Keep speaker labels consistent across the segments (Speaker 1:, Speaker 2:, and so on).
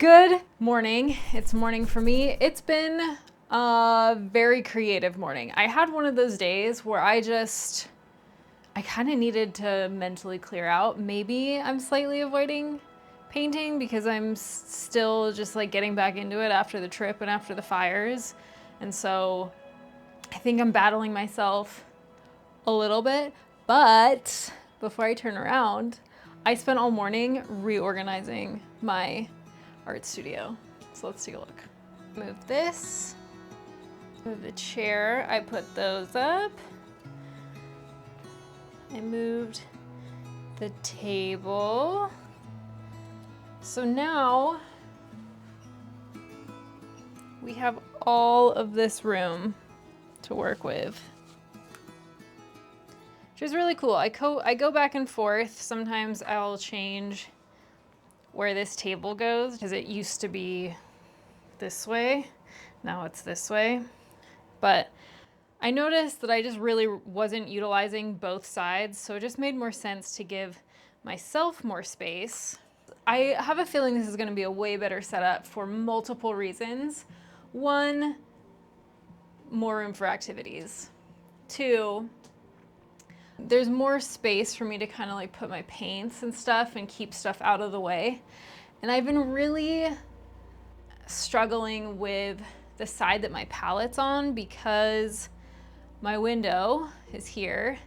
Speaker 1: Good morning. It's morning for me. It's been a very creative morning. I had one of those days where I kind of needed to mentally clear out. Maybe I'm slightly avoiding painting because I'm still just like getting back into it after the trip and after the fires. And so I think I'm battling myself a little bit. But before I turn around, I spent all morning reorganizing my art studio. So let's take a look. Move this, move the chair. I put those up. I moved the table. So now we have all of this room to work with, which is really cool. I go back and forth. Sometimes I'll change where this table goes because it used to be this way. Now it's this way. But I noticed that I just really wasn't utilizing both sides, so it just made more sense to give myself more space. I have a feeling this is going to be a way better setup for multiple reasons. One, more room for activities. Two, there's more space for me to kind of like put my paints and stuff and keep stuff out of the way. And I've been really struggling with the side that my palette's on because my window is here.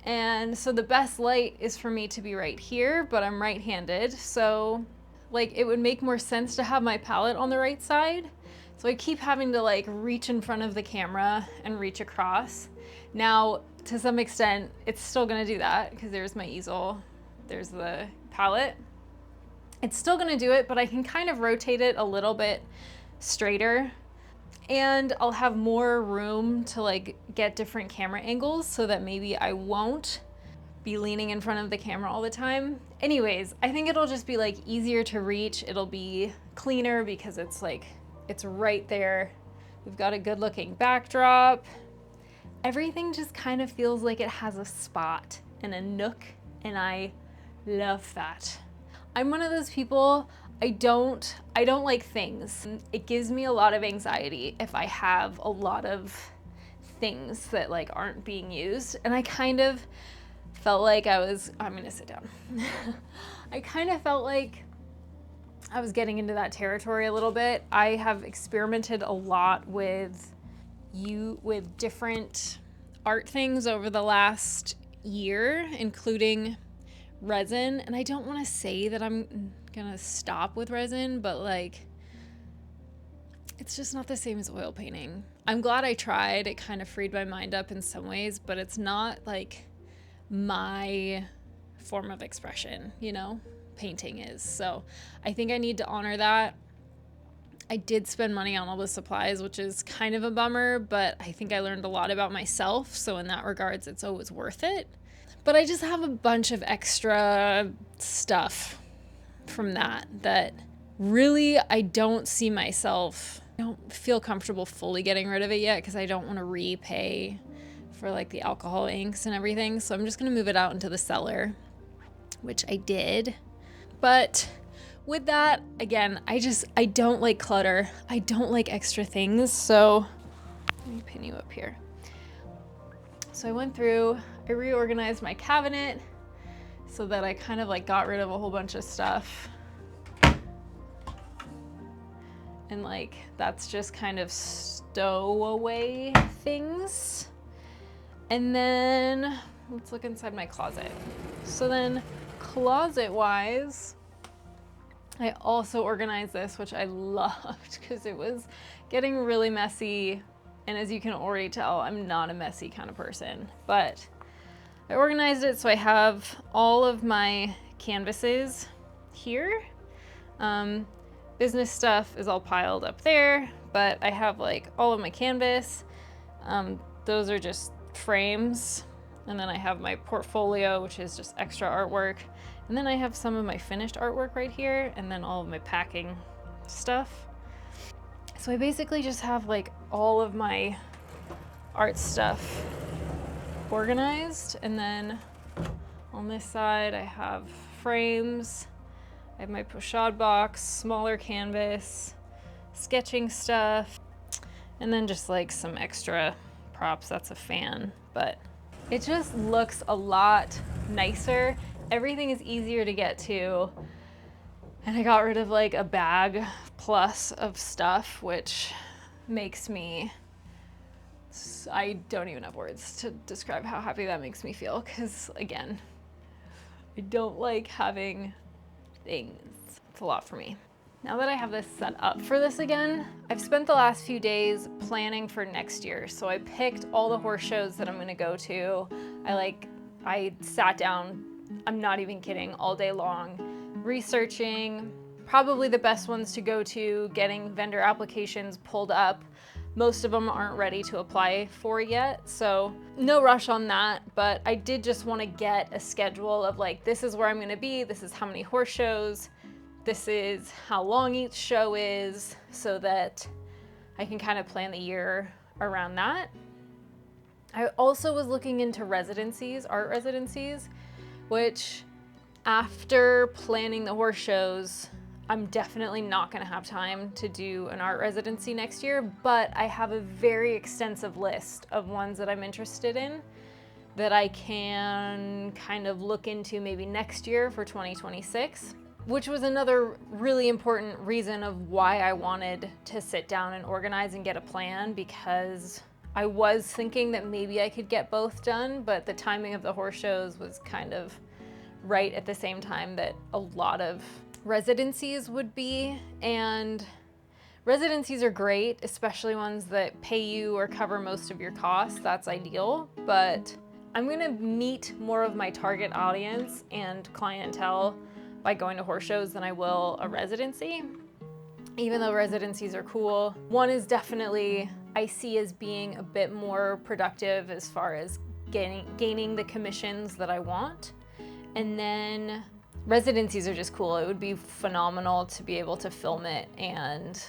Speaker 1: And so the best light is for me to be right here, but I'm right-handed. So like it would make more sense to have my palette on the right side. So I keep having to like reach in front of the camera and reach across. Now, to some extent, it's still gonna do that because there's my easel, there's the palette. It's still gonna do it, but I can kind of rotate it a little bit straighter, and I'll have more room to like get different camera angles so that maybe I won't be leaning in front of the camera all the time. Anyways, I think it'll just be like easier to reach. It'll be cleaner because it's like, it's right there. We've got a good looking backdrop. Everything just kind of feels like it has a spot and a nook, and I love that. I'm one of those people, I don't like things. It gives me a lot of anxiety if I have a lot of things that like aren't being used. And I kind of felt like I'm gonna sit down. I kind of felt like I was getting into that territory a little bit. I have experimented a lot with different art things over the last year, including resin. And I don't want to say that I'm gonna stop with resin, but like it's just not the same as oil painting. I'm glad I tried. It kind of freed my mind up in some ways, but it's not like my form of expression, you know? Painting is. So I think I need to honor that. I did spend money on all the supplies, which is kind of a bummer, but I think I learned a lot about myself. So in that regards, it's always worth it. But I just have a bunch of extra stuff from that really I don't see myself, I don't feel comfortable fully getting rid of it yet because I don't want to repay for like the alcohol inks and everything. So I'm just going to move it out into the cellar, which I did. But with that, again, I don't like clutter. I don't like extra things. So let me pin you up here. So I went through, I reorganized my cabinet so that I kind of like got rid of a whole bunch of stuff. And like, that's just kind of stowaway things. And then let's look inside my closet. So then closet-wise, I also organized this, which I loved because it was getting really messy. And as you can already tell, I'm not a messy kind of person, but I organized it so I have all of my canvases here. Business stuff is all piled up there, but I have like all of my canvas. Those are just frames. And then I have my portfolio, which is just extra artwork. And then I have some of my finished artwork right here, and then all of my packing stuff. So I basically just have like all of my art stuff organized. And then on this side, I have frames. I have my pochade box, smaller canvas, sketching stuff, and then just like some extra props. That's a fan, but it just looks a lot nicer. Everything is easier to get to. And I got rid of like a bag plus of stuff, which makes me, I don't even have words to describe how happy that makes me feel, because again, I don't like having things. It's a lot for me. Now that I have this set up for this again, I've spent the last few days planning for next year. So I picked all the horse shows that I'm gonna go to. I sat down, I'm not even kidding, all day long, researching probably the best ones to go to, getting vendor applications pulled up. Most of them aren't ready to apply for yet, so no rush on that, but I did just want to get a schedule of like, this is where I'm going to be, this is how many horse shows, this is how long each show is, so that I can kind of plan the year around that. I also was looking into residencies, art residencies, which after planning the horse shows, I'm definitely not gonna have time to do an art residency next year, but I have a very extensive list of ones that I'm interested in that I can kind of look into maybe next year for 2026, which was another really important reason of why I wanted to sit down and organize and get a plan, because I was thinking that maybe I could get both done, but the timing of the horse shows was kind of right at the same time that a lot of residencies would be. And residencies are great, especially ones that pay you or cover most of your costs. That's ideal, but I'm gonna meet more of my target audience and clientele by going to horse shows than I will a residency. Even though residencies are cool, one is definitely, I see as being a bit more productive as far as gaining the commissions that I want. And then residencies are just cool. It would be phenomenal to be able to film it and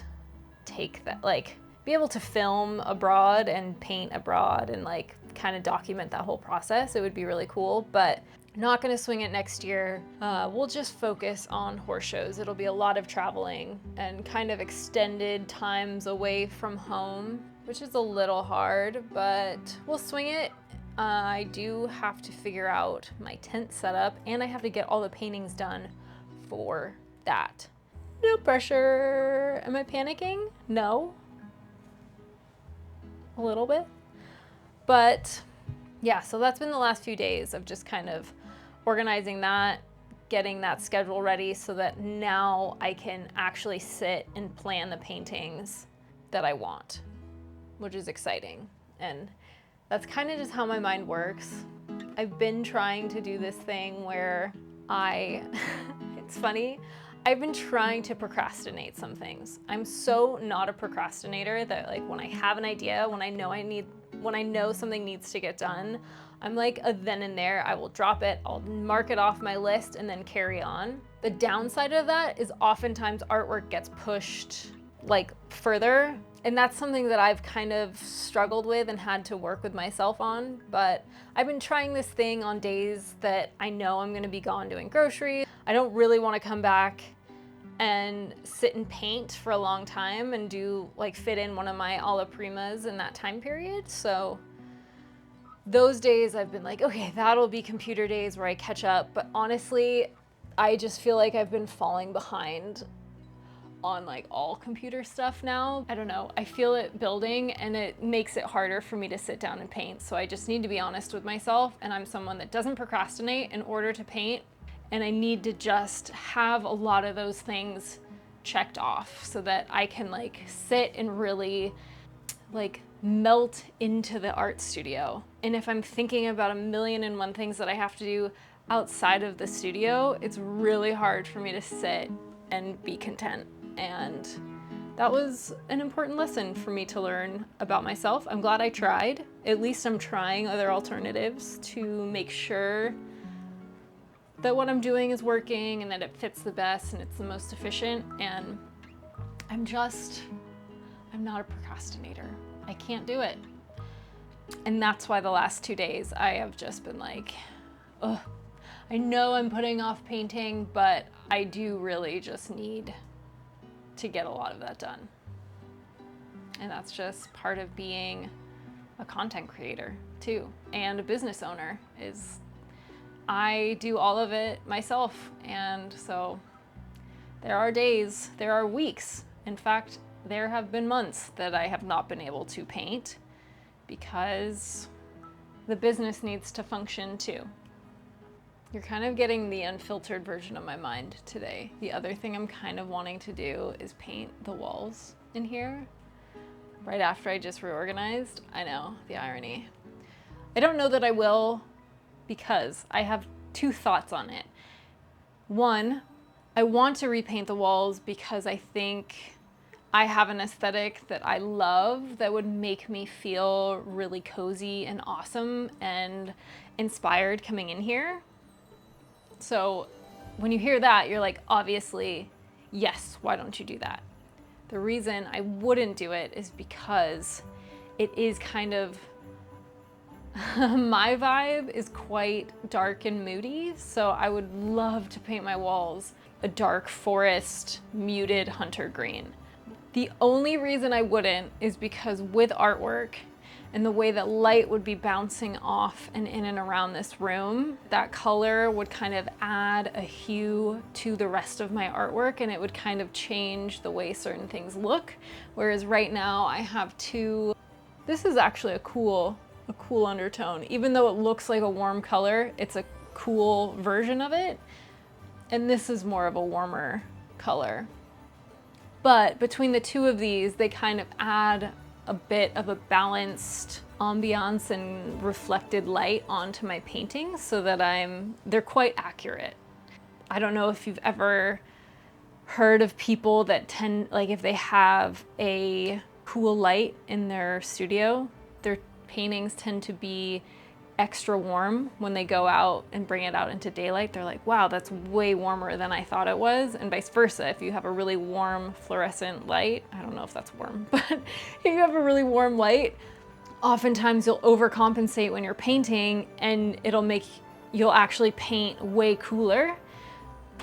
Speaker 1: take that, like, be able to film abroad and paint abroad and like kind of document that whole process. It would be really cool, but not gonna swing it next year. We'll just focus on horse shows. It'll be a lot of traveling and kind of extended times away from home, which is a little hard, but we'll swing it. I do have to figure out my tent setup, and I have to get all the paintings done for that. No pressure. Am I panicking? No. A little bit. But yeah, so that's been the last few days of just kind of organizing that, getting that schedule ready so that now I can actually sit and plan the paintings that I want, which is exciting. And that's kind of just how my mind works. I've been trying to do this thing where it's funny, I've been trying to procrastinate some things. I'm so not a procrastinator that like when I have an idea, when I know something needs to get done, I'm like a then and there. I will drop it, I'll mark it off my list and then carry on. The downside of that is oftentimes artwork gets pushed like further. And that's something that I've kind of struggled with and had to work with myself on. But I've been trying this thing on days that I know I'm gonna be gone doing groceries. I don't really wanna come back and sit and paint for a long time and do like fit in one of my alla primas in that time period. So those days I've been like, okay, that'll be computer days where I catch up. But honestly, I just feel like I've been falling behind on like all computer stuff now. I don't know, I feel it building and it makes it harder for me to sit down and paint. So I just need to be honest with myself, and I'm someone that doesn't procrastinate in order to paint, and I need to just have a lot of those things checked off so that I can like sit and really like melt into the art studio. And if I'm thinking about 1,000,001 things that I have to do outside of the studio, it's really hard for me to sit and be content. And that was an important lesson for me to learn about myself. I'm glad I tried. At least I'm trying other alternatives to make sure that what I'm doing is working and that it fits the best and it's the most efficient. And I'm not a procrastinator. I can't do it. And that's why the last 2 days I have just been like, ugh, I know I'm putting off painting, but I do really just need to get a lot of that done. And that's just part of being a content creator too, and a business owner, is I do all of it myself. And so there are days, there are weeks, in fact, there have been months that I have not been able to paint because the business needs to function too. You're kind of getting the unfiltered version of my mind today. The other thing I'm kind of wanting to do is paint the walls in here right after I just reorganized. I know, the irony. I don't know that I will because I have two thoughts on it. One, I want to repaint the walls because I think I have an aesthetic that I love that would make me feel really cozy and awesome and inspired coming in here. So when you hear that, you're like, obviously, yes, why don't you do that? The reason I wouldn't do it is because it is kind of, my vibe is quite dark and moody. So I would love to paint my walls a dark forest, muted hunter green. The only reason I wouldn't is because with artwork and the way that light would be bouncing off and in and around this room, that color would kind of add a hue to the rest of my artwork, and it would kind of change the way certain things look. Whereas right now I have two, this is actually a cool undertone. Even though it looks like a warm color, it's a cool version of it. And this is more of a warmer color. But between the two of these, they kind of add a bit of a balanced ambiance and reflected light onto my paintings so that they're quite accurate. I don't know if you've ever heard of people that tend, like if they have a cool light in their studio, their paintings tend to be extra warm when they go out and bring it out into daylight. They're like, wow, that's way warmer than I thought it was. And vice versa. If you have a really warm fluorescent light, I don't know if that's warm, but if you have a really warm light, oftentimes you'll overcompensate when you're painting and you'll actually paint way cooler.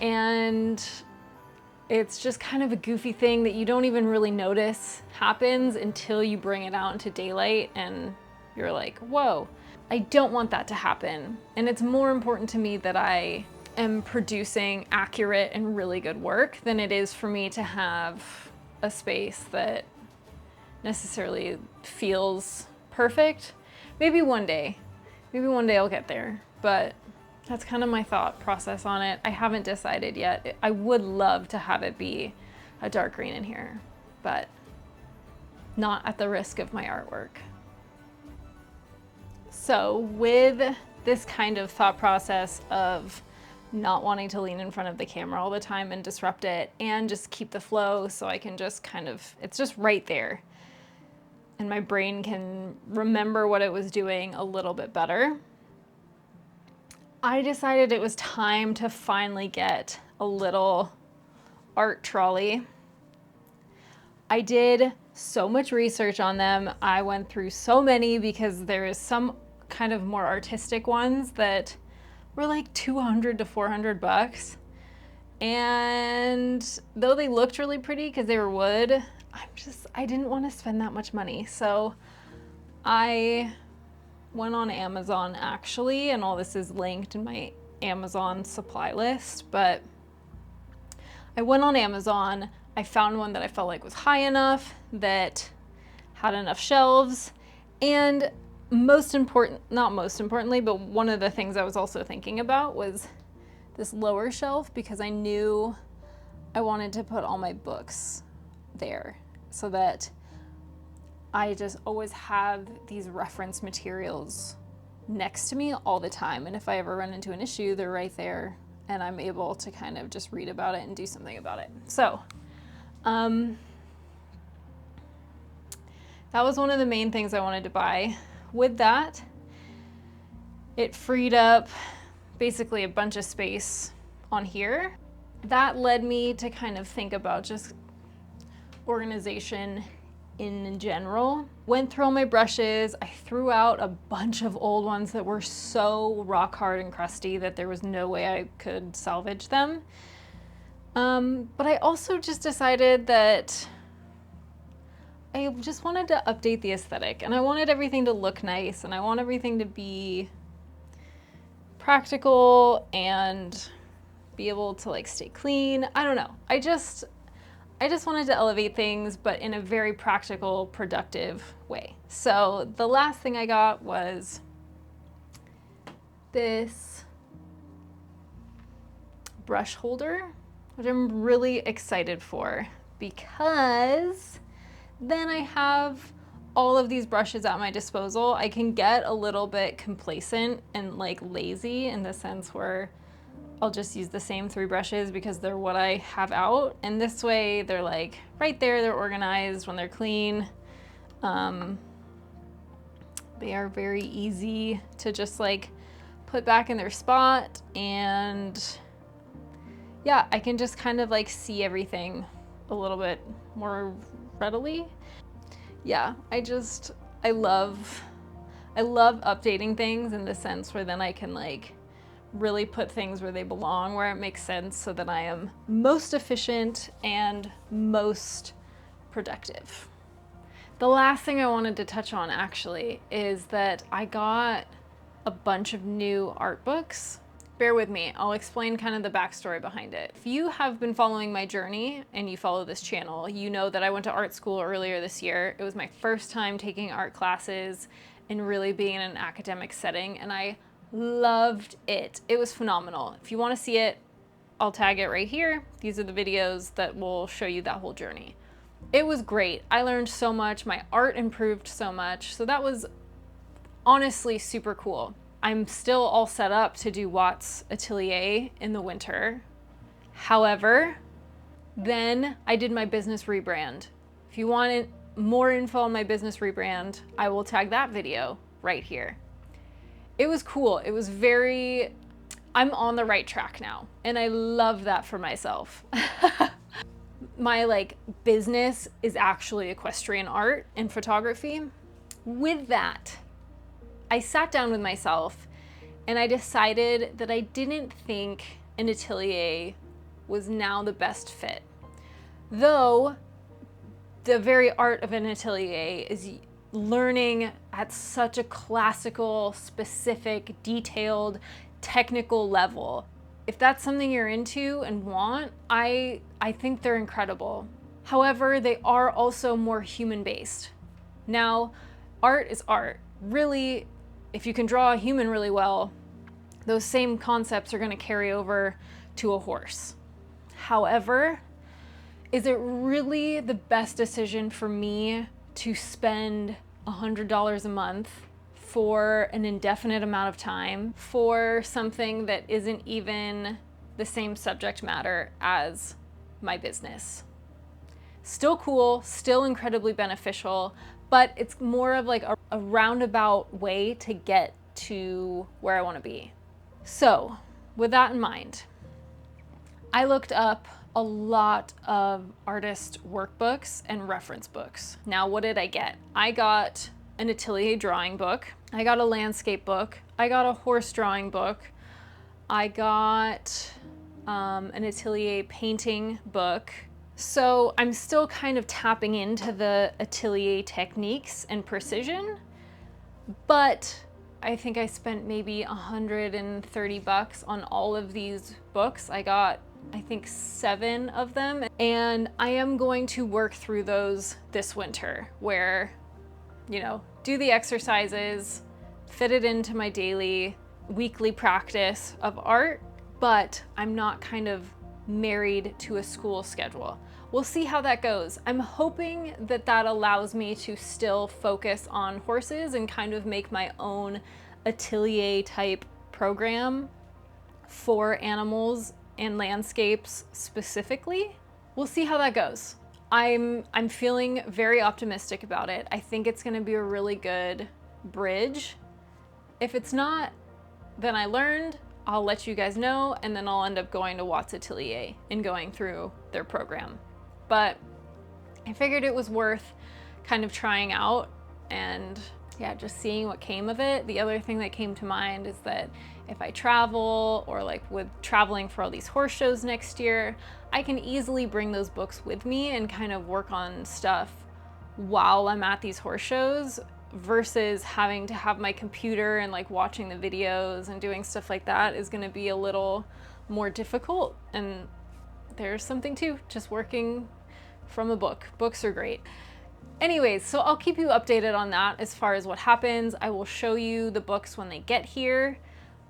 Speaker 1: And it's just kind of a goofy thing that you don't even really notice happens until you bring it out into daylight and you're like, whoa. I don't want that to happen. And it's more important to me that I am producing accurate and really good work than it is for me to have a space that necessarily feels perfect. Maybe one day I'll get there, but that's kind of my thought process on it. I haven't decided yet. I would love to have it be a dark green in here, but not at the risk of my artwork. So with this kind of thought process of not wanting to lean in front of the camera all the time and disrupt it and just keep the flow so I can just kind of, it's just right there. And my brain can remember what it was doing a little bit better. I decided it was time to finally get a little art trolley. I did so much research on them. I went through so many because there is some kind of more artistic ones that were like $200 to $400. And though they looked really pretty because they were wood, I didn't want to spend that much money. So I went on Amazon actually, and all this is linked in my Amazon supply list, but I went on Amazon, I found one that I felt like was high enough, that had enough shelves, and not most importantly, but one of the things I was also thinking about was this lower shelf, because I knew I wanted to put all my books there so that I just always have these reference materials next to me all the time. And if I ever run into an issue, they're right there and I'm able to kind of just read about it and do something about it. So that was one of the main things I wanted to buy. With that, it freed up basically a bunch of space on here. That led me to kind of think about just organization in general. Went through all my brushes. I threw out a bunch of old ones that were so rock hard and crusty that there was no way I could salvage them. But I also just decided that I just wanted to update the aesthetic, and I wanted everything to look nice, and I want everything to be practical and be able to like stay clean. I don't know. I just wanted to elevate things, but in a very practical, productive way. So the last thing I got was this brush holder, which I'm really excited for because then I have all of these brushes at my disposal. I can get a little bit complacent and like lazy in the sense where I'll just use the same 3 brushes because they're what I have out. And this way they're like right there, they're organized when they're clean. They are very easy to just like put back in their spot, and yeah, I can just kind of like see everything a little bit more readily. Yeah, I love updating things in the sense where then I can like really put things where they belong, where it makes sense, so that I am most efficient and most productive. The last thing I wanted to touch on actually is that I got a bunch of new art books. Bear with me, I'll explain kind of the backstory behind it. If you have been following my journey and you follow this channel, you know that I went to art school earlier this year. It was my first time taking art classes and really being in an academic setting, and I loved it. It was phenomenal. If you want to see it, I'll tag it right here. These are the videos that will show you that whole journey. It was great. I learned so much. My art improved so much. So that was honestly super cool. I'm still all set up to do Watt's Atelier in the winter. However, then I did my business rebrand. If you want more info on my business rebrand, I will tag that video right here. It was cool. It was I'm on the right track now, and I love that for myself. My like business is actually equestrian art and photography. With that, I sat down with myself and I decided that I didn't think an atelier was now the best fit. Though the very art of an atelier is learning at such a classical, specific, detailed, technical level. If that's something you're into and want, I think they're incredible. However, they are also more human-based. Now, art is art. Really, if you can draw a human really well, those same concepts are going to carry over to a horse. However, is it really the best decision for me to spend $100 a month for an indefinite amount of time for something that isn't even the same subject matter as my business? Still cool, still incredibly beneficial, but it's more of like a roundabout way to get to where I want to be. So with that in mind, I looked up a lot of artist workbooks and reference books. Now, what did I get? I got an atelier drawing book. I got a landscape book. I got a horse drawing book. I got an atelier painting book. So I'm still kind of tapping into the atelier techniques and precision, but I think I spent maybe $130 on all of these books. I got, I think, 7 of them, and I am going to work through those this winter where, you know, do the exercises, fit it into my daily, weekly practice of art, but I'm not kind of married to a school schedule. We'll see how that goes. I'm hoping that that allows me to still focus on horses and kind of make my own atelier type program for animals and landscapes specifically. We'll see how that goes. I'm feeling very optimistic about it. I think it's going to be a really good bridge. If it's not, then I learned, I'll let you guys know, and then I'll end up going to Watt's Atelier and going through their program. But I figured it was worth kind of trying out and yeah, just seeing what came of it. The other thing that came to mind is that if I travel, or like with traveling for all these horse shows next year, I can easily bring those books with me and kind of work on stuff while I'm at these horse shows, versus having to have my computer and like watching the videos and doing stuff like that is going to be a little more difficult. And there's something to just working from a book. Books are great. Anyways, so I'll keep you updated on that as far as what happens. I will show you the books when they get here.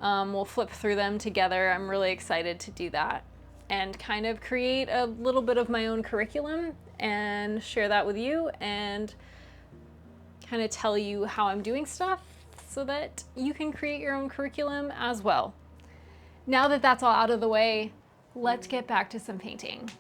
Speaker 1: We'll flip through them together. I'm really excited to do that and kind of create a little bit of my own curriculum and share that with you and kind of tell you how I'm doing stuff so that you can create your own curriculum as well. Now that that's all out of the way, let's get back to some painting.